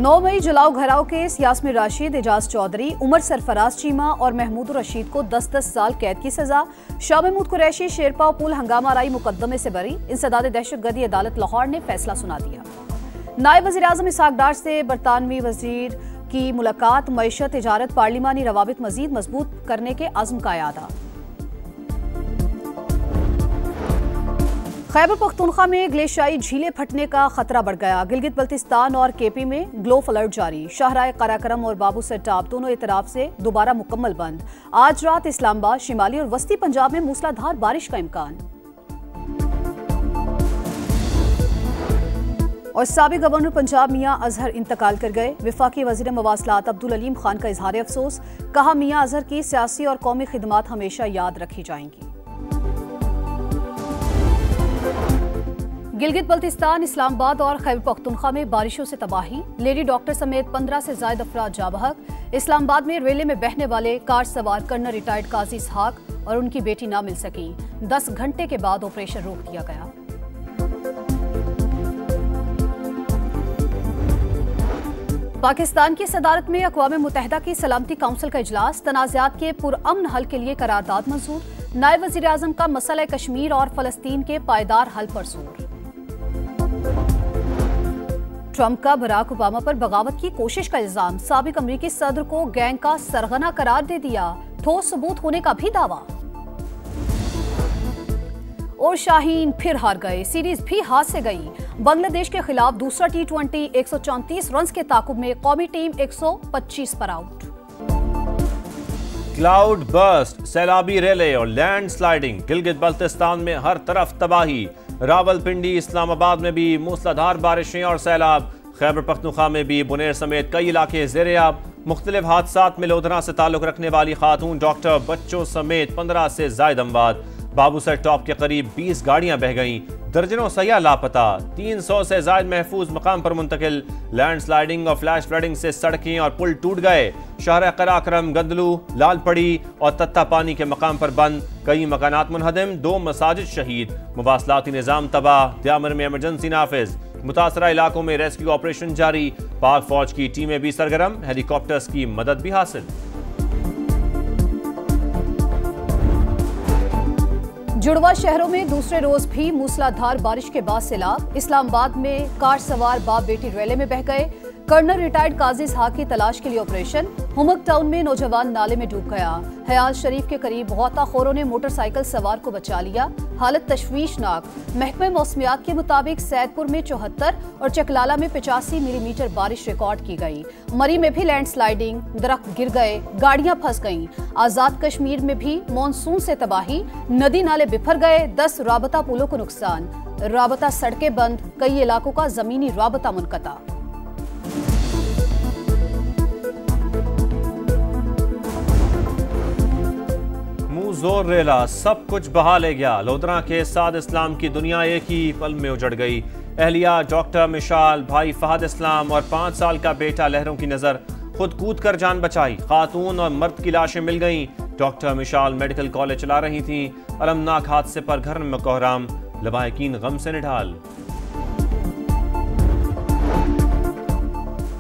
9 मई जलाओ घराओ केस यास्मीन राशिद, एजाज चौधरी, उमर सरफराज चीमा और महमूद रशीद को 10-10 साल कैद की सजा। शाह महमूद कुरैशी शेरपाव पुल हंगामा राई मुकदमे से बरी। इंसदाद दहशतगर्दी अदालत लाहौर ने फैसला सुना दिया। नायब वज़ीर आज़म इसहाक डार से बरतानवी वजीर की मुलाकात, मईशत, तिजारत, पार्लिमानी रवाबित मजीद मजबूत करने के अज़्म का यादा। खैबर पख्तूनख्वा में ग्लेशियाई झीलें फटने का खतरा बढ़ गया। गिलगित बल्तिस्तान और केपी में ग्लोफ अलर्ट जारी। शाहराह कराकरम और बाबू सेटाप दोनों एतराफ से दोबारा मुकम्मल बंद। आज रात इस्लामाबाद, शिमाली और वस्ती पंजाब में मूसलाधार बारिश का इम्कान। और साबिक गवर्नर पंजाब मियां अजहर इंतकाल कर गए। विफाकी वजीर मवासलात अब्दुल अलीम खान का इजहार अफसोस, कहा मियां अजहर की सियासी और कौमी खिदमात हमेशा याद रखी जाएंगी। गिलगित बल्तिस्तान, इस्लामाबाद और खैबर पख्तूनख्वा में बारिशों से तबाही। लेडी डॉक्टर समेत 15 से ज्यादा अफराद जाँ बहक। इस्लामाबाद में रेले में बहने वाले कार सवार कर्नल रिटायर्ड काजी इसहाक और उनकी बेटी ना मिल सकी। 10 घंटे के बाद ऑपरेशन रोक दिया गया। पाकिस्तान की सदारत में अक़वाम मुत्तहिदा की सलामती काउंसिल का इजलास, तनाज़ात के पुरअमन हल के लिए करारदाद मंजूर। नायब वज़ीर आज़म का मसला कश्मीर और फ़लस्तीन के पायदार हल पर जोर। ट्रंप का बराक ओबामा पर बगावत की कोशिश का इल्जाम, साबिक अमरीकी सदर को गैंग का सरगना करार दे दिया, ठोस सबूत होने का भी दावा। और शाहीन फिर हार गए, सीरीज भी हाथ से गई। बांग्लादेश के खिलाफ दूसरा T20 134 रन के ताकुब में कौमी टीम 125 पर आउट। क्लाउड बर्स्ट, सैलाबी रेले और लैंड स्लाइडिंग। गिलगित बल्तिस्तान में हर तरफ तबाही। रावलपिंडी, इस्लामाबाद में भी मूसलाधार बारिशें और सैलाब। खैबर पख्तूनख्वा में भी बुनेर समेत कई इलाके ज़ेर-ए-आब। मुख्तलिफ हादसात में लोधरा से ताल्लुक रखने वाली खातून डॉक्टर, बच्चों समेत 15 से जायद अमवात। बाबूसर टॉप के करीब 20 गाड़ियां बह गईं। दर्जनों सयाह लापता। 300 से जायद महफूज मकाम पर मुंतकिल। लैंड स्लाइडिंग और फ्लैश फ्लडिंग से सड़कें और पुल टूट गए। शाहरा कराकरम, गंदलू, लालपड़ी और तत्ता पानी के मकाम पर बंद। कई मकानात मुनहदम, 2 मसाजिद शहीद। मुवासलाती निज़ाम तबाह। द्यामर में इमरजेंसी नाफिज। मुतासरा इलाकों में रेस्क्यू ऑपरेशन जारी। पाक फौज की टीमें भी सरगर्म। हेलीकॉप्टर्स की मदद भी हासिल। जुड़वा शहरों में दूसरे रोज भी मूसलाधार बारिश के बाद सैलाब। इस्लामाबाद में कार सवार बाप बेटी रेले में बह गए। कर्नल रिटायर्ड काजी इसहाक की तलाश के लिए ऑपरेशन। हुमक टाउन में नौजवान नाले में डूब गया। हयाल शरीफ के करीब गौताखोरों ने मोटरसाइकिल सवार को बचा लिया, हालत तशवीशनाक। महकमे मौसमियात के मुताबिक सैदपुर में 74 और चकलाला में 85 मिलीमीटर बारिश रिकॉर्ड की गई। मरी में भी लैंड स्लाइडिंग, दरख्त गिर गए, गाड़ियां फंस गईं। आजाद कश्मीर में भी मानसून से तबाही, नदी नाले बिफर गए। 10 राबता पुलों को नुकसान, राबता सड़कें बंद, कई इलाकों का जमीनी राबता मुनक़ता। जोर रेला, सब कुछ बहा ले गया। लोधरा के साथ इस्लाम की दुनिया एक ही पल में उजड़ गई। अहलिया डॉक्टर मिशाल, भाई फहद इस्लाम और 5 साल का बेटा लहरों की नजर, खुद कूद कर जान बचाई। खातून और मर्द की लाशें मिल गईं। डॉक्टर मिशाल मेडिकल कॉलेज चला रही थी। अलमनाक हादसे पर घर में कोहराम, लवाहिकीन गम से निढाल।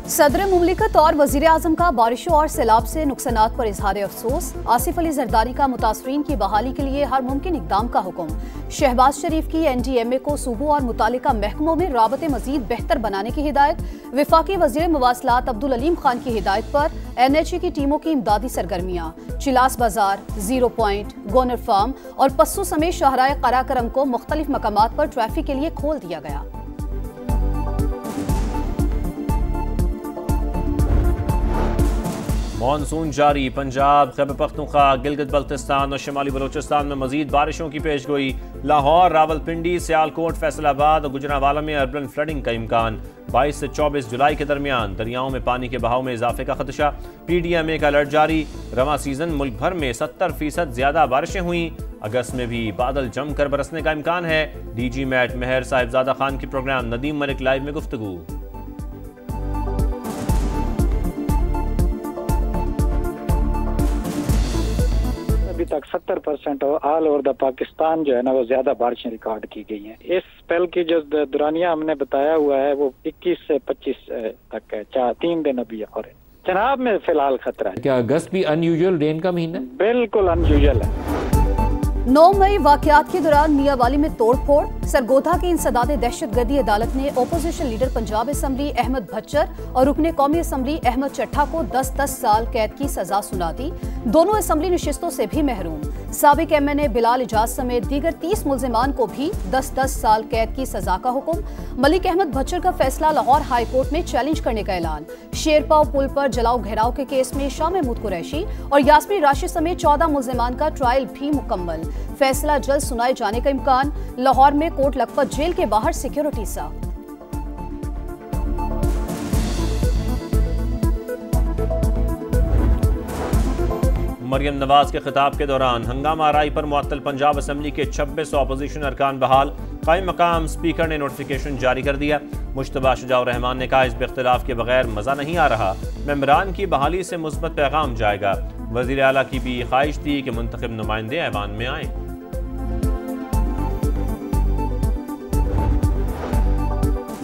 सदर मुमलिकत और वजीर आजम का बारिशों और सैलाब से नुकसानात पर इजहार अफसोस। आसिफ अली जरदारी का मुतासरीन की बहाली के लिए हर मुमकिन इकदाम का हुक्म। शहबाज शरीफ की NDMA को सूबों और मुतालिका महकमों में राबते मजीद बेहतर बनाने की हिदायत। विफाकी वजीर मवासलात अब्दुल अलीम खान की हिदायत पर NHA की टीमों की इमदादी सरगर्मियाँ। चिलास बाजार, 0 पॉइंट, गोनर फार्म और पस्सू समेत शाहराह कराकरम को मुख्तलिफ मकामात पर ट्रैफिक के लिए खोल दिया गया। मानसून जारी। पंजाब, खैबर पख्तूनख्वा, गिलगित बल्तिस्तान और शिमाली बलोचिस्तान में मजीद बारिशों की पेशगोई। लाहौर, रावलपिंडी, सियालकोट, फैसलाबाद और गुजरांवाला में अर्बन फ्लडिंग का इम्कान। 22 से 24 जुलाई के दरमियान दरियाओं में पानी के बहाव में इजाफे का खदशा। PDMA का अलर्ट जारी। रवां सीजन मुल्क भर में 70% ज्यादा बारिशें हुई। अगस्त में भी बादल जमकर बरसने का इम्कान है। DG मैट मेहर साहिबजादा खान की प्रोग्राम नदीम मलिक लाइव में गुफ्तगू। तक 70% ऑल ओवर द पाकिस्तान जो है ना वो ज्यादा बारिशें रिकॉर्ड की गई हैं। इस स्पेल की जो दुरानिया हमने बताया हुआ है वो 21 से 25 तक है, 3 दिन अभी और चनाब में फिलहाल खतरा है। क्या अगस्त भी अनयूजुअल रेन का महीना? बिल्कुल अनयूजुअल है। 9 मई वाकयात के दौरान मियांवाली में तोड़फोड़, सरगोधा की इंसदादे दहशतगर्दी अदालत ने opposition leader Punjab assembly Ahmad Bhachar और रुकने कौमी असम्बली अहमद चट्ठा को 10-10 साल कैद की सजा सुना दी। दोनों असम्बली नशिस्तों से भी महरूम। साबिक MNA बिलाल इजाज समेत दीगर 30 मुल्जिमान को भी 10-10 साल कैद की सजा का हुक्म। मलिक अहमद भच्चर का फैसला लाहौर हाई कोर्ट में चैलेंज करने का ऐलान। शेरपाव पुल पर जलाओ घेराव के केस में शाह महमूद कुरैशी और यास्मीन राशिद समेत 14 मुल्जिमान का ट्रायल भी मुकम्मल। फैसला जल्द सुनाए जाने का इम्कान। लाहौर में कोट लखपत जेल के बाहर सिक्योरिटी सख्त। मरियम नवाज के खिताब के दौरान हंगामा आराई पर मुअत्तल पंजाब असम्बली के 26 अपोजिशन अरकान बहाल। कायम मकाम स्पीकर ने नोटिफिकेशन जारी कर दिया। मुश्तबा शुजाउर रहमान ने कहा, इस इख्तिलाफ के बगैर मजा नहीं आ रहा, मेंबरान की बहाली से मुस्बत पैगाम जाएगा। वजीर आला की भी ख्वाहिश थी कि मुंतखब नुमाइंदे ऐवान में आए।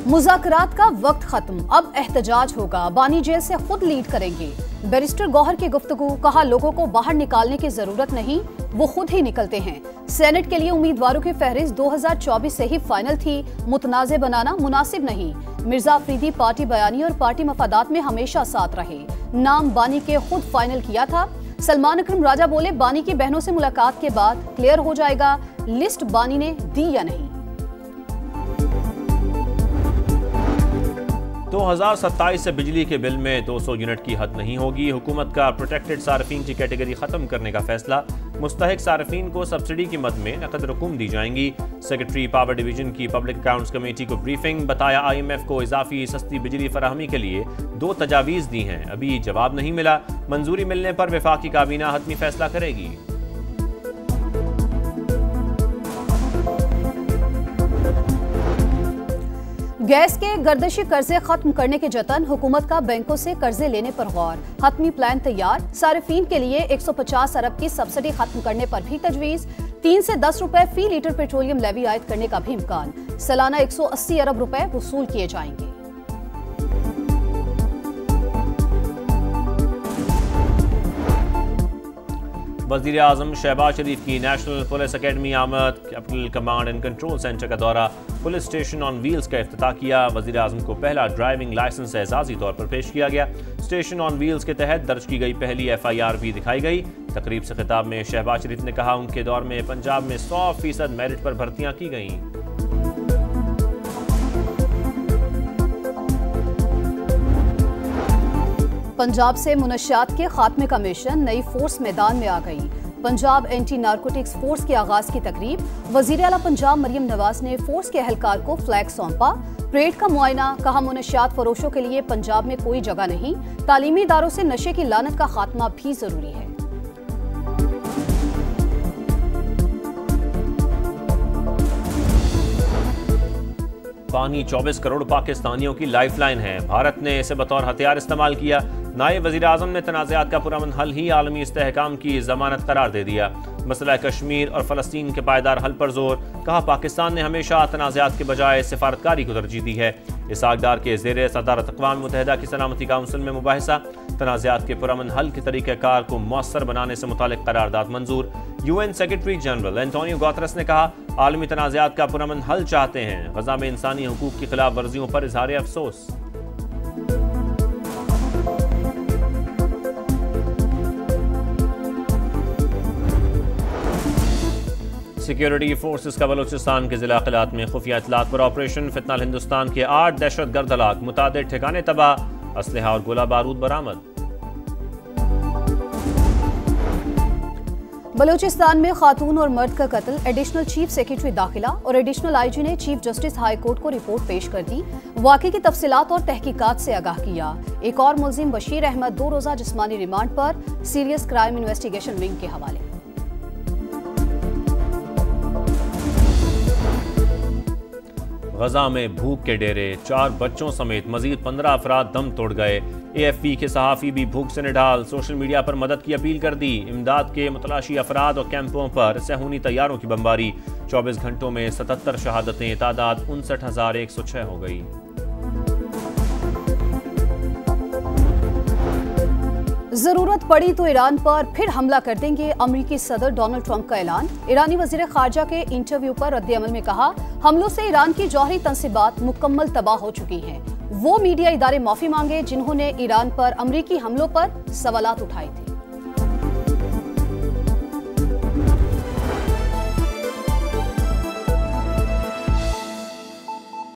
मुज़ाकरात का वक्त खत्म, अब एहतजाज होगा। बानी जेल से खुद लीड करेंगे। बैरिस्टर गौहर की गुफ्तगू, कहा लोगों को बाहर निकालने की जरूरत नहीं, वो खुद ही निकलते हैं। सेनेट के लिए उम्मीदवारों की फहरिस्त 2024 से ही फाइनल थी, मुतनाज़े बनाना मुनासिब नहीं। मिर्जा अफरीदी पार्टी बयानी और पार्टी मफादात में हमेशा साथ रहे, नाम बानी के खुद फाइनल किया था। सलमान अकरम राजा बोले, बानी की बहनों से मुलाकात के बाद क्लियर हो जाएगा लिस्ट बानी ने दी या नहीं। 2027 से बिजली के बिल में 200 यूनिट की हद नहीं होगी। हुकूमत का प्रोटेक्टेड सार्फिन की कैटेगरी खत्म करने का फैसला। मुस्तहिक सार्फिन को सब्सिडी की मद में नकद रकूम दी जाएंगी। सेक्रेटरी पावर डिवीजन की पब्लिक अकाउंट्स कमेटी को ब्रीफिंग। बताया, IMF को इजाफी सस्ती बिजली फराहमी के लिए 2 तजावीज़ दी हैं, अभी जवाब नहीं मिला। मंजूरी मिलने पर वफाकी काबीना हतमी फैसला करेगी। गैस के गर्दिशी कर्जे खत्म करने के जतन, हुकूमत का बैंकों से कर्जे लेने पर गौर। हतमी प्लान तैयार। सार्फिन के लिए 150 अरब की सब्सिडी खत्म करने पर भी तजवीज। 3 से 10 रुपए फी लीटर पेट्रोलियम लेवी आयद करने का भी इम्कान। सालाना 180 अरब रुपए वसूल किए जाएंगे। वज़ीर आज़म शहबाज शरीफ की नेशनल पुलिस अकेडमी आमद। Capital command and control centre का दौरा। पुलिस स्टेशन ऑन व्हील्स का इफ्तिताह किया। वज़ीर आज़म को पहला ड्राइविंग लाइसेंस एजाज़ी तौर पर पेश किया गया। स्टेशन ऑन व्हील्स के तहत दर्ज की गई पहली FIR भी दिखाई गई। तकरीब से खिताब में शहबाज शरीफ ने कहा, उनके दौर में पंजाब में 100% मेरिट पर भर्तियाँ की गईं। पंजाब से मुनशियात के खात्मे का मिशन, नई फोर्स मैदान में आ गई। पंजाब एंटी नारकोटिक्स फोर्स के आगाज की तकरीब। वजीर आला पंजाब मरियम नवाज ने फोर्स के एहलकार को फ्लैग सौंपा। परेड का मुआयना। कहा, मुनशियात फरोशों के लिए पंजाब में कोई जगह नहीं। तालीमी इदारों से नशे की लानत का खात्मा भी जरूरी है। पानी 24 करोड़ पाकिस्तानियों की लाइफलाइन है। भारत ने इसे बतौर हथियार इस्तेमाल किया। नायब वज़ीर आज़म ने तनाज़ात का पुरअमन हल ही आलमी इस्तेहकाम की ज़मानत करार दे दिया। मसला कश्मीर और फ़लस्तीन के पायदार हल पर जोर। कहा, पाकिस्तान ने हमेशा तनाज़ात के बजाय सिफारतकारी को तरजीह दी है। इसाकदार के ज़ेर सदारत अक़वाम मुत्तहिदा की सलामती काउंसिल में मुबाहिसा। तनाज़ात के पुरअमन हल के तरीक़ाकार को मौसर बनाने से मुतालिक करारदाद मंजूर। UN secretary general Antonio Guterres ने कहा, आलमी तनाज़ात का पुरअमन हल चाहते हैं। गज़ा में इंसानी हुकूक की खिलाफ वर्जियों पर इज़हार अफसोस। सिक्योरिटी फोर्सेस का बलूचिस्तान के जिला क़िलात में खुफिया इतलात पर ऑपरेशन। फितनाल हिंदुस्तान के 8 दहशतगर्द हलाक, मुतादिद ठिकाने तबाह, असलहा और गोला बारूद बरामद। बलूचिस्तान में खातून और मर्द का कत्ल। एडिशनल चीफ सेक्रेटरी दाखिला और एडिशनल IG ने चीफ जस्टिस हाई कोर्ट को रिपोर्ट पेश कर दी। वाक़े की तफसीलात और तहकीकात से आगाह किया। एक और मुल्जिम बशीर अहमद 2 रोज़ा जिस्मानी रिमांड पर सीरियस क्राइम इन्वेस्टिगेशन विंग के हवाले। गजा में भूख के डेरे, 4 बच्चों समेत मजीद 15 अफराद दम तोड़ गए। AFP के सहाफ़ी भी भूख से निढाल, सोशल मीडिया पर मदद की अपील कर दी। इमदाद के मुतलाशी अफराद और कैंपों पर सहूनी तैयारों की बमबारी, 24 घंटों में 77 शहादतें, तादाद 59,106 हो गई। जरूरत पड़ी तो ईरान पर फिर हमला कर देंगे, अमेरिकी सदर डोनाल्ड ट्रंप का ऐलान। ईरानी वजीर खारजा के इंटरव्यू पर रद्द-ए-अमल में कहा, हमलों से ईरान की जौहरी तंसीबात मुकम्मल तबाह हो चुकी हैं। वो मीडिया इदारे माफी मांगे जिन्होंने ईरान पर अमेरिकी हमलों पर सवालात उठाए थे।